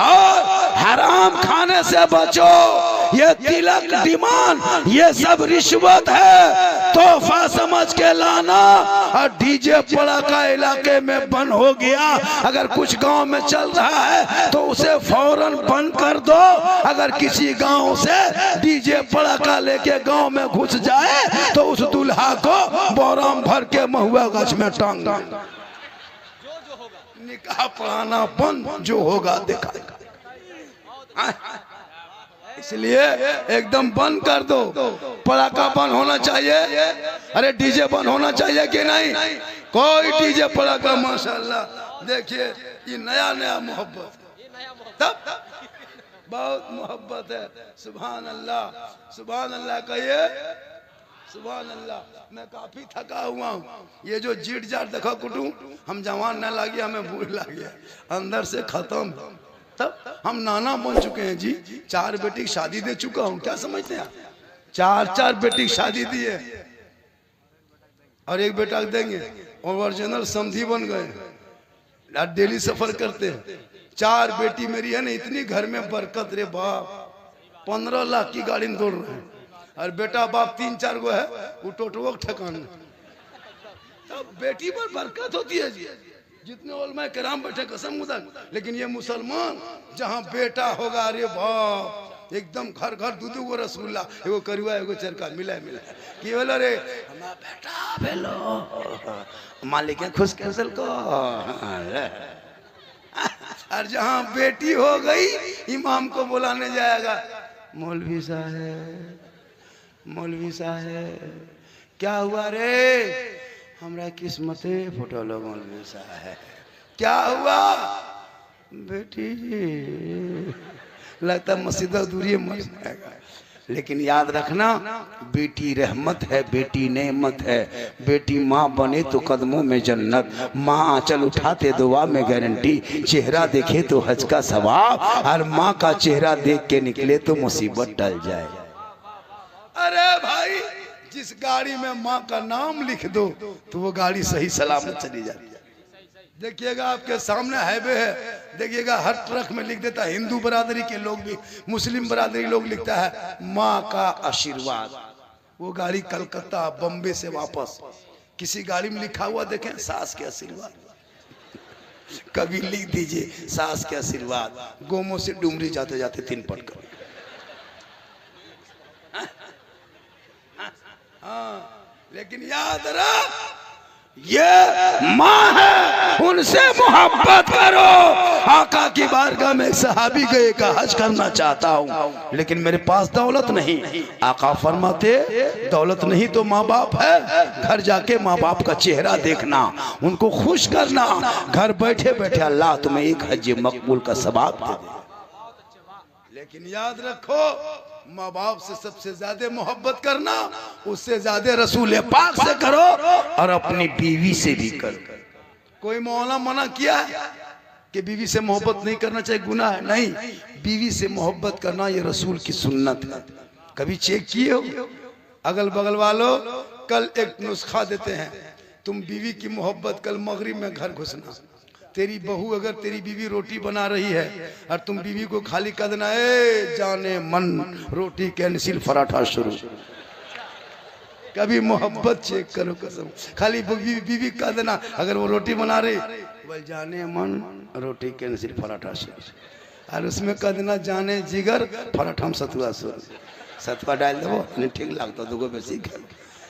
हराम खाने से बचो। ये तिलक डिमांड ये सब रिश्वत है, तोहफा समझ के लाना। और डीजे पड़ाका इलाके में बंद हो गया, अगर कुछ गांव में चल रहा है तो उसे फौरन बंद कर दो। अगर किसी गांव से डीजे पड़ाका लेके गांव में घुस जाए तो उस दूल्हा को बोराम भर के महुआ गाछ में टांग दो। निकाह पढ़ाना बंद, जो होगा देखा। इसलिए एकदम बंद कर दो, पड़ाका बंद होना चाहिए। अरे डीजे बंद होना चाहिए कि नहीं? कोई डीजे पड़ाका, माशाल्लाह देखिए ये नया नया मोहब्बत, तब बहुत मोहब्बत है। सुभान अल्लाह, सुभान अल्लाह कहिए सुभान अल्लाह। मैं काफी थका हुआ हूँ, ये जो जीट जाट देखो कुटू, हम जवान न लगे, हमें भूख लगी है अंदर से खत्म। तब हम नाना बन चुके हैं जी, 4 बेटी की शादी दे चुका हूँ, क्या समझते हैं? 4 बेटी की शादी दी है और एक बेटा देंगे, ओरिजिनल समधी बन गए, डेली सफर करते हैं। 4 बेटी मेरी है ना, इतनी घर में बरकत रे बाप, 15 लाख की गाड़ी में दौड़ रहे हैं, और बेटा बाप 3-4 गो है, वो टोटो ठकान। तब बेटी पर बरकत होती है जी, जितने उलमा किराम बैठे कसम खुदा। लेकिन ये मुसलमान जहाँ बेटा होगा, अरे बाप एकदम घर घर दूध गो रसगुल्ला, एगो करुआ एगो चरका मिला कि बोलो रे हमारा बेटा भेलो मालिक खुश कैसल को। और जहाँ बेटी हो गई, इमाम को बुलाने जाएगा, मौलवी साहब मौलवी साहब क्या हुआ रे? हमरा किस्मते फोटो लो मौलवी साहब, क्या हुआ? बेटी लगता मस्जिद दूरी मर जाएगा। लेकिन याद रखना, बेटी रहमत है, बेटी नेमत है। बेटी माँ बने तो कदमों में जन्नत, माँ आंचल उठाते दुआ में गारंटी, चेहरा देखे तो हज का सवाब, और माँ का चेहरा देख के निकले तो मुसीबत टल जाए। अरे भाई, जिस गाड़ी में माँ का नाम लिख दो तो वो गाड़ी सही सलामत चली जाती है। देखिएगा आपके सामने हाईवे है, देखिएगा हर ट्रक में लिख देता है, हिंदू बरादरी के लोग भी, मुस्लिम बरादरी लोग लिखता है माँ का आशीर्वाद। वो गाड़ी कलकत्ता बम्बे से वापस, किसी गाड़ी में लिखा हुआ देखें सास के आशीर्वाद, कभी लिख दीजिए सास के आशीर्वाद। गोमो से डुमरी जाते जाते 3 पट कर। हाँ, लेकिन याद रख, ये माँ है, उनसे मोहब्बत करो। आका की बारगाह में सहाबी गए का हज करना चाहता हूँ, लेकिन मेरे पास दौलत नहीं। आका फरमाते दौलत नहीं तो माँ बाप है, घर जाके माँ बाप का चेहरा देखना, उनको खुश करना, घर बैठे बैठे अल्लाह तुम्हें एक हज मकबूल का सवाब दे दे। लेकिन याद रखो, माँ बाप से सबसे ज्यादा मोहब्बत करना, उससे ज्यादा रसूल पाक से करो, और अपनी बीवी से भी करो। कोई मौला मना किया है कि बीवी से मोहब्बत नहीं करना चाहिए, गुनाह है? नहीं, बीवी से मोहब्बत करना ये रसूल की सुन्नत है। कभी चेक किए हो? अगल बगल वालों कल एक नुस्खा देते हैं, तुम बीवी की मोहब्बत कल मगरिब में घर घुसना। तेरी बहू अगर तेरी बीवी रोटी बना रही है और तुम बीवी को खाली कह देना, ए जाने मन रोटी कैंसिल पराठा शुरू। कभी मोहब्बत चेक करो, कसम खाली बीवी कह देना, अगर वो रोटी बना रही, बोल जाने मन रोटी कैंसिल पराठा शुरू, और उसमें कह देना जाने जिगर पराठा सतुआ शुरू। सतुआ डाल दो, नहीं ठीक लगता, दुगो बेसी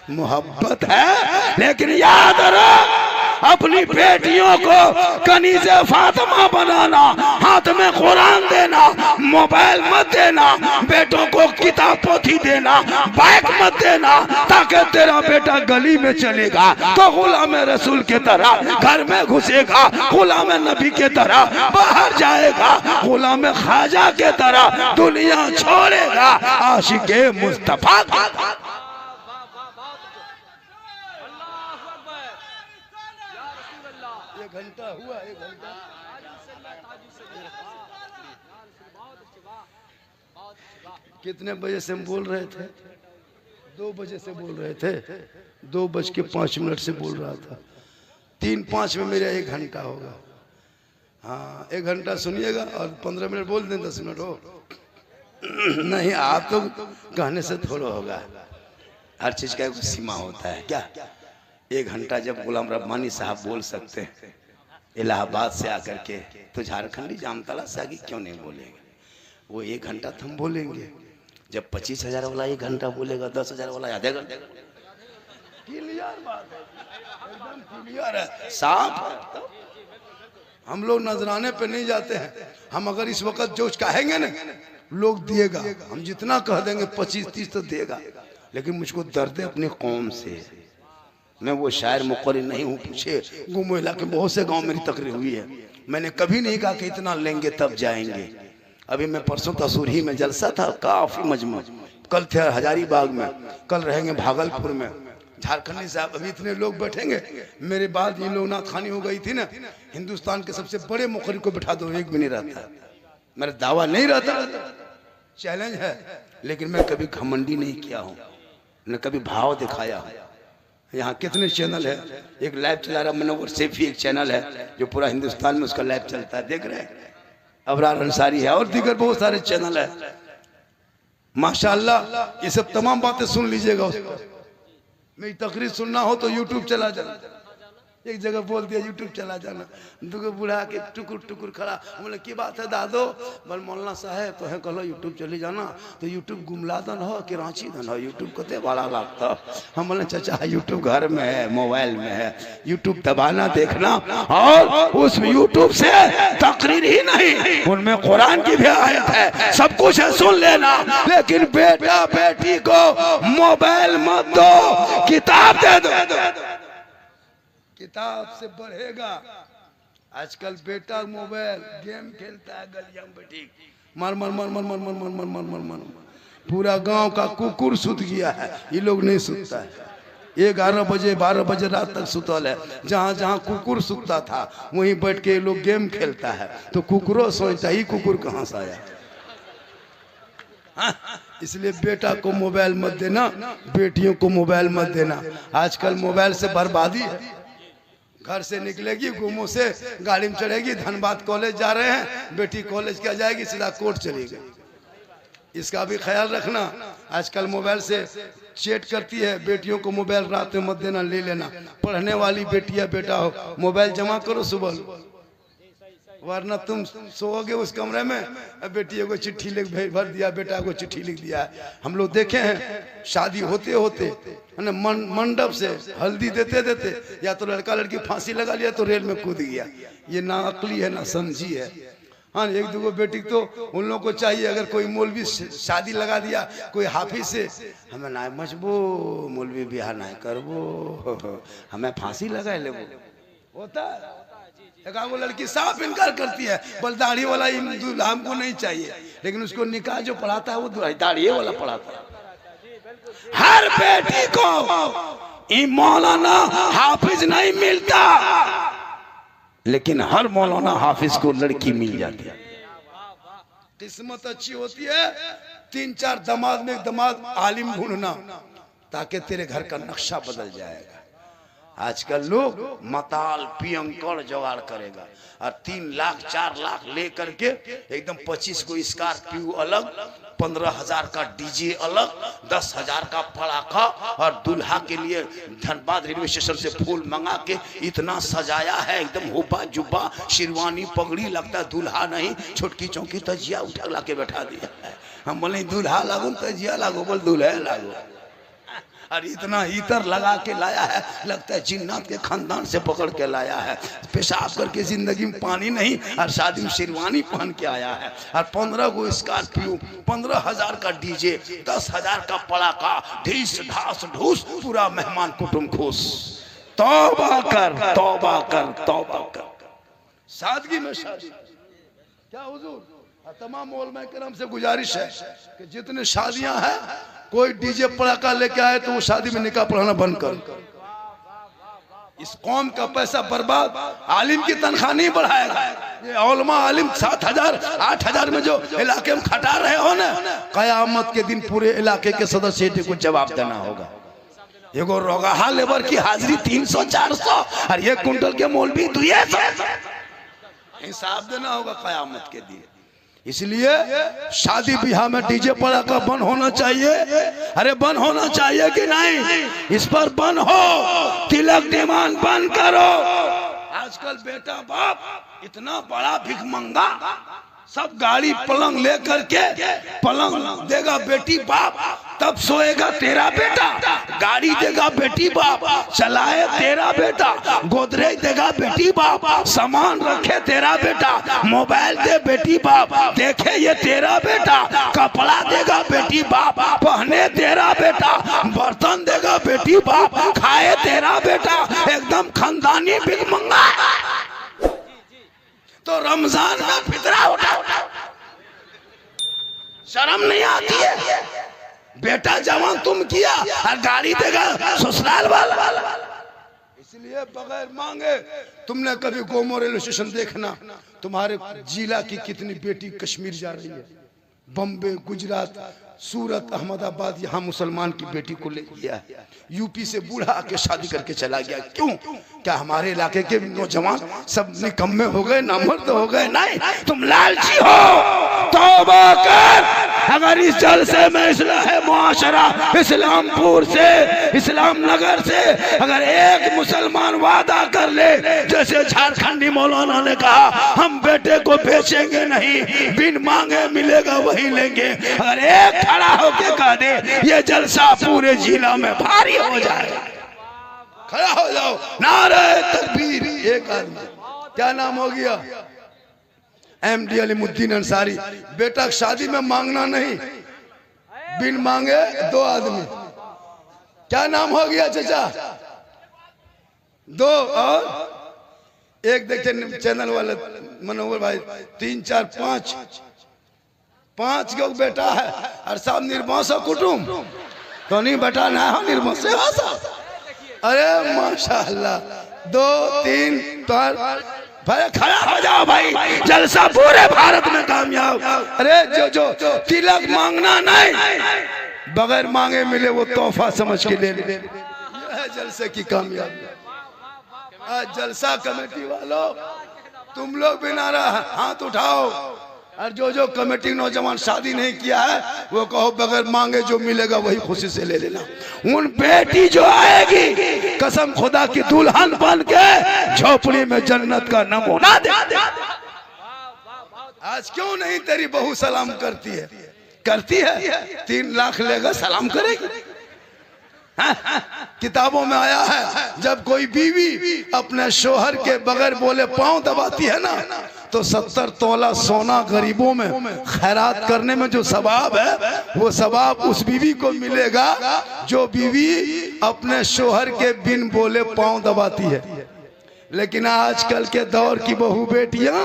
मोहब्बत है। लेकिन याद रख, अपनी बेटियों को कनीज़े फातिमा बनाना, हाथ में कुरान देना, मोबाइल मत देना, बेटों को किताब पोथी देना, बाइक मत देना, ताकि तेरा बेटा गली में चलेगा तो गुलाम रसूल के तरह घर में घुसेगा, गुलाम नबी के तरह बाहर जाएगा, गुलाम ख्वाजा के तरह दुनिया छोड़ेगा, आशिक़े मुस्तफा का। घंटा हुआ, 1 घंटा। कितने बजे से हम बोल रहे थे? 2 बजे से बोल रहे थे, 2:05 से बोल रहा था। 3-5 में मेरा 1 घंटा होगा। हाँ, 1 घंटा सुनिएगा और 15 मिनट बोल दें, 10 मिनट हो। नहीं, आप तो कहने से थोड़ा होगा, हर चीज का एक सीमा होता है। क्या 1 घंटा जब गुलाम रब्बानी साहब बोल सकते हैं इलाहाबाद से आकर के, तो झारखंडी जामतला से आगे क्यों नहीं बोलेंगे? वो 1 घंटा तो हम बोलेंगे। जब 25,000 वाला 1 घंटा बोलेगा, 10,000 वाला आधे घंटे। क्लियर बात है, एकदम क्लियर है, साफ है। हम लोग नजराने पे नहीं जाते हैं। हम अगर इस वक्त जो कहेंगे ना, लोग दिएगा, हम जितना कह देंगे 25-30 तो देगा, लेकिन मुझको दर्द है अपनी कौम से। मैं वो शायर मुक़र्रिर नहीं हूँ, पूछे गुमो इलाके बहुत से गांव मेरी तकरीर हुई है, मैंने कभी नहीं कहा कि इतना लेंगे तब जाएंगे। अभी मैं परसों तसूरी में जलसा था, काफ़ी मजमू, कल थे हजारीबाग में, कल रहेंगे भागलपुर में, झारखंडी साहब, अभी इतने लोग बैठेंगे। मेरे बाद ये लोग नाथखानी हो गई थी ना, हिंदुस्तान के सबसे बड़े मुक़र्रिर को बैठा दो, एक भी नहीं रहता। मेरा दावा नहीं रहता, चैलेंज है, लेकिन मैं कभी घमंडी नहीं किया हूँ, न कभी भाव दिखाया हूँ। यहाँ कितने चैनल है, एक लाइव चला रहा मनोवर सेफी, एक चैनल है जो पूरा हिंदुस्तान में उसका लाइव चलता है, देख रहे हैं, अबरार अंसारी है और दीगर बहुत सारे चैनल है। माशाअल्लाह ये सब तमाम बातें सुन लीजिएगा। उसको मेरी तकरीर सुनना हो तो यूट्यूब चला जाना, एक जगह बोल दिया यूट्यूब चला जाना, दुगो बुढ़ा के टुकुर टुकुर खड़ा, बोले की बात है दादो, बोल मौलाना साहब तो है कहलो यूट्यूब चली जाना, तो यूट्यूब गुमला दन हो कि रांची दन हो, यूट्यूब कते बड़ा लगता। हम बोले चाचा यूट्यूब घर में है, मोबाइल में है, यूट्यूब दबाना देखना, और उस यूट्यूब से तकरीर ही नहीं उनमें कुरान की भी आयत है, सब कुछ है, सुन लेना, लेकिन बेटा बेटी को मोबाइल मत दो, किताब दे दो, किताब से बढ़ेगा। आजकल बेटा मोबाइल गेम खेलता है, गलिया में बैठी मर मर मर मर मर मर मर मर मर मर मर, पूरा गांव का कुकुर सुत गया है, ये लोग नहीं सुतता है। 11 बजे 12 बजे रात तक सुतल है, जहाँ जहाँ कुकुर सुतता था वहीं बैठ के ये लोग गेम खेलता है, तो कुकुरों सोचता ही कुकुर कहाँ से आया। इसलिए बेटा को मोबाइल मत देना, बेटियों को मोबाइल मत देना। आजकल मोबाइल से बर्बादी है। घर से निकलेगी, गुमो से गाड़ी में चढ़ेगी, धनबाद कॉलेज जा रहे हैं, बेटी कॉलेज क्या जाएगी, सीधा कोर्ट चली गई। इसका भी ख्याल रखना। आजकल मोबाइल से चैट करती है, बेटियों को मोबाइल रात में मत देना, ले लेना। पढ़ने वाली बेटी या बेटा हो, मोबाइल जमा करो सुबह, वरना तुम सोओगे उस कमरे में, बेटी को चिट्ठी लिख भर दिया, बेटा को चिट्ठी लिख दिया। हम लोग देखे हैं शादी होते होते मंडप से हल्दी देते देते या तो लड़का लड़की फांसी लगा लिया तो रेल में कूद गया। ये ना अकली है ना समझी है। हाँ, एक दो बेटी तो उन लोगों को चाहिए, अगर कोई मौलवी शादी लगा दिया कोई हाफिज से, हमें ना मचबो मौलवी बिहार ना करबो, हमें फांसी लगा ले, होता है। एक लड़की साफ इनकार करती है, बोल दाढ़ी वाला दूल्हा हमको नहीं चाहिए, लेकिन उसको निकाह जो पढ़ाता है वो दाढ़ी वाला पढ़ाता है। हर बेटी को मौलाना हाफिज नहीं मिलता, लेकिन हर मौलाना हाफिज को लड़की मिल जाती है। किस्मत अच्छी होती है, 3-4 दामाद में एक दामाद आलिम ढूंढना, ताकि तेरे घर का नक्शा बदल जाएगा। आजकल लोग मताल पियंकड़ जुगाड़ करेगा और 3 लाख 4 लाख ले करके एकदम 25 को स्कॉर्पियो अलग, 15,000 का डीजे अलग, 10,000 का पड़ाका, और दूल्हा के लिए धनबाद रेलवे स्टेशन से फूल मंगा के इतना सजाया है, एकदम हुब्बा जुब्बा शेरवानी पगड़ी, लगता है दूल्हा नहीं, छोटकी चौकी तजिया उठा ला के बैठा दिया है। हम बोले दूल्हा लागो तजिया लागो, बोल दूल्हा लागो, और इतना इतर लगा के लाया है, लगता है जिन्नात के खानदान से पकड़ के लाया है। पेशाब करके जिंदगी में पानी नहीं, और शादी में शेरवानी पहन के आया है, और 15 को स्कॉर्पियो, 15,000 का डीजे, 10,000 का पड़ाका, ढीस ढास ढूस, पूरा मेहमान कुटुंब खुश। तौबा कर तौबा कर तौबा कर, सादगी में शादी। क्या हुजूर, तमाम उलमा किराम से गुजारिश है कि जितने शादियां हैं, कोई डीजे पड़ाका लेके आए तो वो शादी में निकाह पढ़ाना बंद कर। इस कौम का पैसा बर्बाद, आलिम की तनख्वाह नहीं बढ़ाएगा। ये उलमा आलिम 7,000 8,000 में जो इलाके में खटा रहे हो ना, कयामत के दिन पूरे इलाके के सदस्य को जवाब देना होगा। एगो रोगाहा लेबर की हाजिरी 300-400, और 1 कुंटल के मौलवी 200, हिसाब देना होगा कयामत के दिन। इसलिए शादी ब्याह में डीजे पड़ाका बंद होना चाहिए। अरे बंद होना चाहिए कि नहीं, इस पर बंद हो। तिलक डिमांड बंद करो। आजकल बेटा बाप इतना बड़ा भिखमंगा, सब गाड़ी पलंग लेकर के पलंग देगा बेटी बाप, तब सोएगा तेरा बेटा। गाड़ी देगा बेटी बाप, चलाए तेरा बेटा, गोदरेज देगा बेटी बाप, सामान रखे तेरा बेटा, मोबाइल दे बेटी बाप, देखे ये तेरा बेटा, कपड़ा देगा बेटी बाप, पहने तेरा बेटा, बर्तन देगा बेटी बाप, खाए तेरा बेटा, एकदम खानदानी भिखमंगा। तो रमजान में फितरा उठा, शर्म नहीं आती है? बेटा जवान तुम किया और गाड़ी देगा ससुराल वाला। इसलिए बगैर मांगे तुमने कभी गोमो रेलवे स्टेशन देखना, तुम्हारे जिला की कितनी बेटी कश्मीर जा रही है, बम्बे, गुजरात, सूरत, अहमदाबाद, यहाँ मुसलमान की बेटी को ले गया, यूपी से बूढ़ा आके शादी करके चला गया। क्यों? क्या हमारे इलाके के नौजवान सब निकम्मे हो गए, नामर्द हो गए? नहीं, तुम लालची हो। तौबा कर। अगर इस जलसे में इस्लाह मुआशरा इस्लामपुर से, इस्लाम नगर से अगर एक मुसलमान वादा कर ले, जैसे झारखंडी मौलाना ने कहा हम बेटे को बेचेंगे नहीं, बिन मांगे मिलेगा वही लेंगे, अगर एक खड़ा होके कह दे ये जलसा पूरे जिला में भारी हो जाएगा। खड़ा हो जाओ, नारे तकबीर। एक आदमी, क्या नाम हो गया? एमडी अलीमुद्दीन अंसारी। बेटा की शादी में मांगना नहीं, बिन मांगे 2 आदमी। क्या नाम हो गया चाचा? 2 और एक देखिए चैनल वाले मनोहर भाई, 3 4 5 गो बेटा है और सब निर्वंश कुटुंब तो नहीं बेटा ना हो निर्वंश। अरे माशाअल्लाह, 2 3 4 भाई खड़ा हो जाओ भाई, जलसा पूरे भारत में कामयाब। अरे जो तिलक मांगना नहीं, बगैर मांगे मिले वो तोहफा समझ के ले ले, यह जलसे की कामयाबी। आज जलसा कमेटी वालों, तुम लोग भी नारा हाथ उठाओ, और जो कमेटी नौजवान शादी नहीं किया है वो कहो बगैर मांगे जो मिलेगा वही खुशी से ले लेना। उन बेटी जो आएगी कसम खुदा की दुल्हन बन के झोपड़ी में जन्नत का नमूना दे। आज क्यों नहीं तेरी बहू सलाम करती है? करती है, 3 लाख लेगा सलाम करेगी। किताबों में आया है जब कोई बीवी अपने शोहर के बगैर बोले पांव दबाती है ना, तो 70 तोला सोना गरीबों में खैरात करने में जो सवाब है वो सवाब उस बीवी को मिलेगा जो बीवी अपने शोहर के बिन बोले पांव दबाती है। लेकिन आजकल के दौर की बहू बेटियां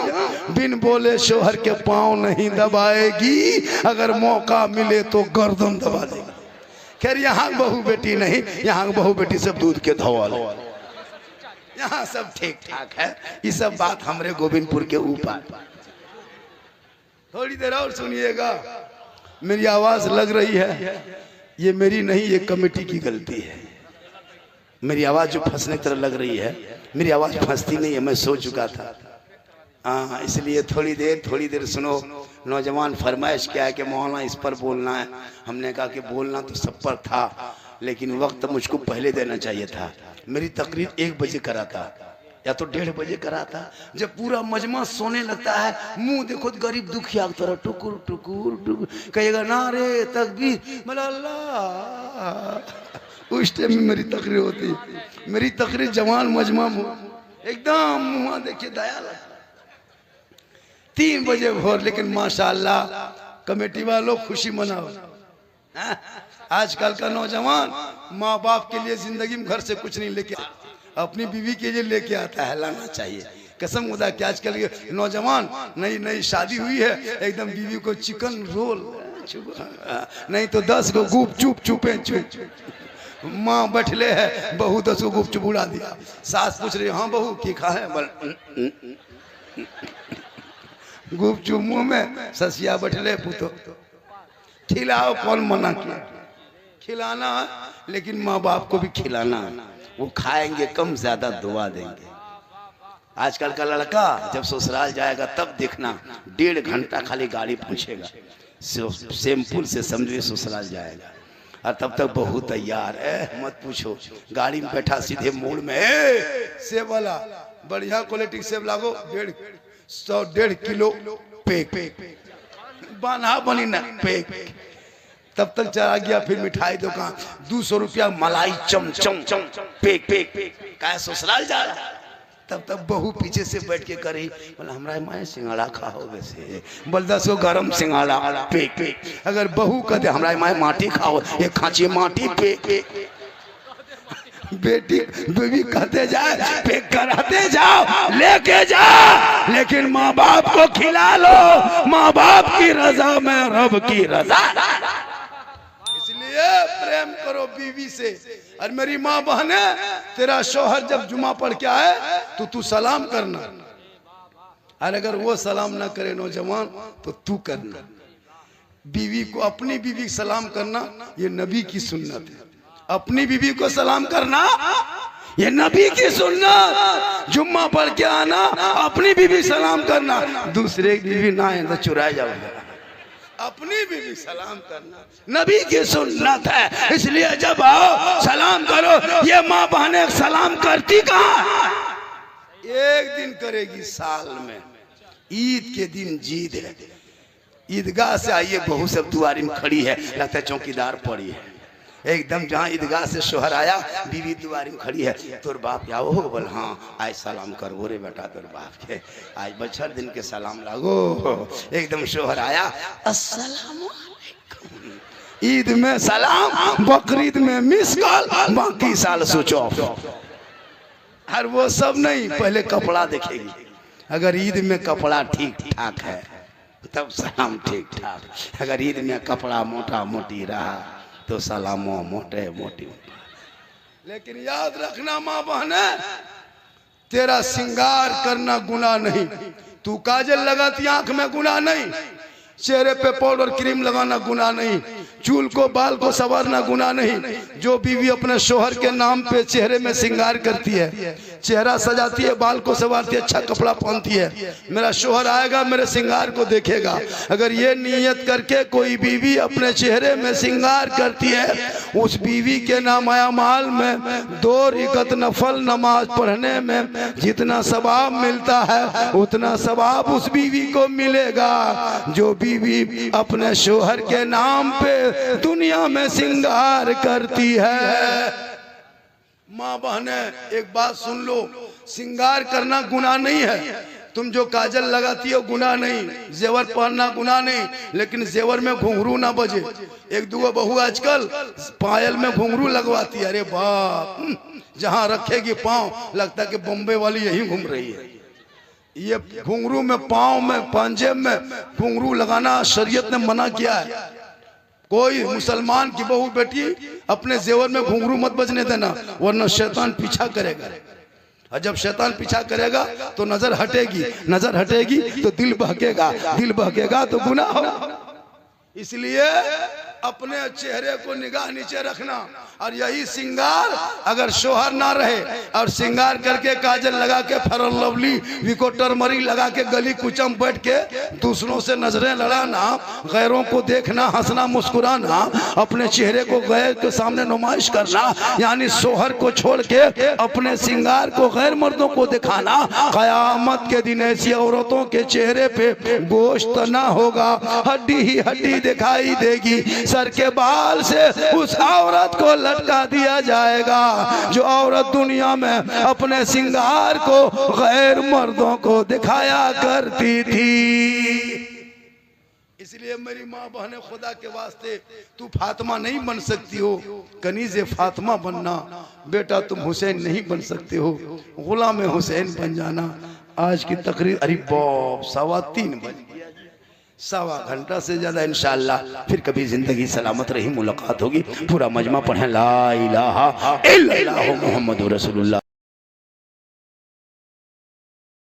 बिन बोले शोहर के पांव नहीं दबाएगी, अगर मौका मिले तो गर्दन दबा देगी। खैर यहाँ बहू बेटी नहीं, यहाँ बहू बेटी सब दूध के धौल, यहाँ सब ठीक ठाक है। ये सब बात हमरे गोविंदपुर के ऊपर। थोड़ी देर और सुनिएगा, मेरी आवाज लग रही है, ये मेरी नहीं, ये कमेटी की गलती है। मेरी आवाज जो फंसने की तरह लग रही है, मेरी आवाज फंसती नहीं है, मैं सो चुका था। हाँ, इसलिए थोड़ी देर सुनो। नौजवान फरमाइश क्या है कि मौलाना इस पर बोलना है। हमने कहा कि बोलना तो सब पर था, लेकिन वक्त मुझको पहले देना चाहिए था। मेरी तकरीर 1 बजे करा था या तो 1:30 बजे करा था। जब पूरा मजमा सोने लगता है, मुंह देखो गरीब दुखिया की तरह टुकुर टुकुर टुकुर कहेगा नारे तकबीर अल्लाह। उस टाइम में मेरी तकरीर होती है। मेरी तकरीर जवान मजमा एकदम मुँह देखिए दया लगता। 3 बजे भोर, लेकिन माशाअल्लाह कमेटी वालों खुशी मनाओ। आजकल का नौजवान माँ बाप के लिए जिंदगी में घर से कुछ नहीं लेके, अपनी बीवी के लिए लेके आता है। लाना चाहिए कसम खुदा कि आजकल के नौजवान, नई शादी हुई है, एकदम बीवी को चिकन रोल नहीं तो 10 को गुप चुपे माँ बैठले है, बहू 10 को गुप चुप उड़ा दिया। सास पूछ रही हाँ बहू की खा है, गुपचुप मुंह में, ससिया बैठले पुतो खिलाओ, कौन मना किया? खिलाना है, लेकिन माँ बाप को भी खिलाना है। वो खाएंगे कम ज्यादा दुआ देंगे। आजकल का लड़का जब ससुराल जाएगा तब देखना 1.5 घंटा खाली गाड़ी पूछेगा, सैंपल से समझिए ससुराल जाएगा, और तब तक बहू तैयार है, मत पूछो। गाड़ी में बैठा सीधे मोड़ में, सेब वाला बढ़िया क्वालिटी सेब लागो, 1.5 किलो पेक बाना बनी ना पेक। तब तक चला गया फिर मिठाई दुकान, 200 रुपया मलाई चमचम पेक पेक का ससुराल जा रहा। तब तक बहू पीछे से बैठ के करी, बोला हमरा माए सिंगाड़ा खाओ वैसे, बोल 10 गरम सिंगाड़ा पेक पेक। अगर बहू कहते हमरा माए माटी खाओ, एक खांची माटी पेक। बेटी बीवी कहते जाए पेक कराते जाओ, लेके जाओ, लेकिन माँ बाप को खिला लो, माँ बाप की रजा में रब की रजा। इसलिए प्रेम करो बीवी से। और मेरी माँ बहने, तेरा शौहर जब जुमा पढ़ के आए तो तू सलाम करना, और अगर वो सलाम ना करे नौजवान तो तू करना। बीवी को, अपनी बीवी सलाम करना ये नबी की सुन्नत है। अपनी बीवी को सलाम करना ये नबी की सुन्नत। जुम्मा पढ़ के आना, अपनी बीवी सलाम करना, दूसरे की बीवी ना है तो चुराए जाओगे। अपनी बीवी सलाम करना नबी की सुन्नत है। इसलिए जब आओ सलाम करो। ये माँ बहनें सलाम करती कहाँ? एक दिन करेगी साल में, ईद के दिन जीद है। ईदगाह से आइए, बहू सब दुआरी में खड़ी है, लगता है चौकीदार पड़ी है एकदम। जहाँ ईदगाह से शोहर आया, बीवी दुआरी में खड़ी है, तोर बाप आओ हो, बोल हाँ आज सलाम कर बोरे बेटा तोर बाप के, आज बछर दिन के सलाम लागो। एकदम शोहर आया, अस्सलाम वालेकुम। ईद में सलाम, बकरीद में मिस कॉल, बाकी साल सोचो। और वो सब नहीं, पहले कपड़ा देखेगी। अगर ईद में कपड़ा ठीक ठाक है तब सलाम ठीक ठाक। अगर ईद में कपड़ा मोटा मोटी रहा तो सलामो मोटे मोटी। लेकिन याद रखना माँ बहने, तेरा सिंगार करना गुनाह नहीं। तू काजल लगाती आंख में गुनाह नहीं, चेहरे पे पाउडर क्रीम लगाना गुनाह नहीं, चूल को बाल को संवारना गुनाह नहीं। जो बीवी अपने शोहर के नाम पे चेहरे में सिंगार करती है, चेहरा सजाती है, बाल को संवारती है, अच्छा कपड़ा पहनती है, मेरा शोहर आएगा मेरे सिंगार को देखेगा। अगर ये नियत करके कोई बीवी अपने चेहरे में सिंगार करती है, उस बीवी के नामाया माल में 2 रकात नफल नमाज पढ़ने में जितना सवाब मिलता है उतना सवाब उस बीवी को मिलेगा जो बीवी अपने शोहर के नाम पे दुनिया में सिंगार करती है। माँ बहने एक बात सुन लो, सिंगार करना गुनाह नहीं है। तुम जो काजल लगाती हो गुनाह नहीं, जेवर पहनना गुनाह नहीं, लेकिन जेवर में घुंघरू ना बजे। एक दो बहू आजकल पायल में घुंघरू लगवाती है, अरे बाप, जहाँ रखेगी पाँव लगता है कि बॉम्बे वाली यही घूम रही है। ये घुंघरू में, पाँव में, पंजेब में घुंघरू लगाना शरीयत ने मना किया है। कोई मुसलमान की बहू बेटी अपने जेवर में घुंघरू मत बजने देना, वरना शैतान पीछा करेगा। और जब शैतान पीछा करेगा तो नजर हटेगी, नजर हटेगी तो दिल बहकेगा, दिल बहकेगा तो गुनाह होगा। इसलिए अपने चेहरे को निगाह नीचे रखना। और यही सिंगार अगर शोहर ना रहे और सिंगार करके काजल लगा के फेयर लवली विको टर्मरी लगा के गली कुचम बैठ के दूसरों से नजरें लड़ाना, गैरों को देखना, हंसना मुस्कुराना, अपने चेहरे को गैर के सामने नुमाइश करना, यानी शोहर को छोड़ के अपने सिंगार को गैर मर्दों को दिखाना, कयामत के दिन ऐसी औरतों के चेहरे पे गोश्त ना होगा, हड्डी ही हड्डी दिखाई देगी। सर के बाल से उस औरत को लटका दिया जाएगा जो औरत दुनिया में अपने सिंगार को गैर मर्दों को दिखाया करती थी। इसलिए मेरी माँ बहने, खुदा के वास्ते तू फातिमा नहीं बन सकती हो, कनीज़े फातिमा बनना। बेटा तुम हुसैन नहीं बन सकते हो, गुलाम हुसैन बन जाना। आज की तकरीर अरे बाप 3:15 बज गया, 1.25 घंटा से ज्यादा। इंशाअल्लाह फिर कभी जिंदगी सलामत रही मुलाकात होगी। पूरा मजमा पढ़े ला इलाहा इल्लल्लाह मुहम्मदुर रसूलुल्लाह।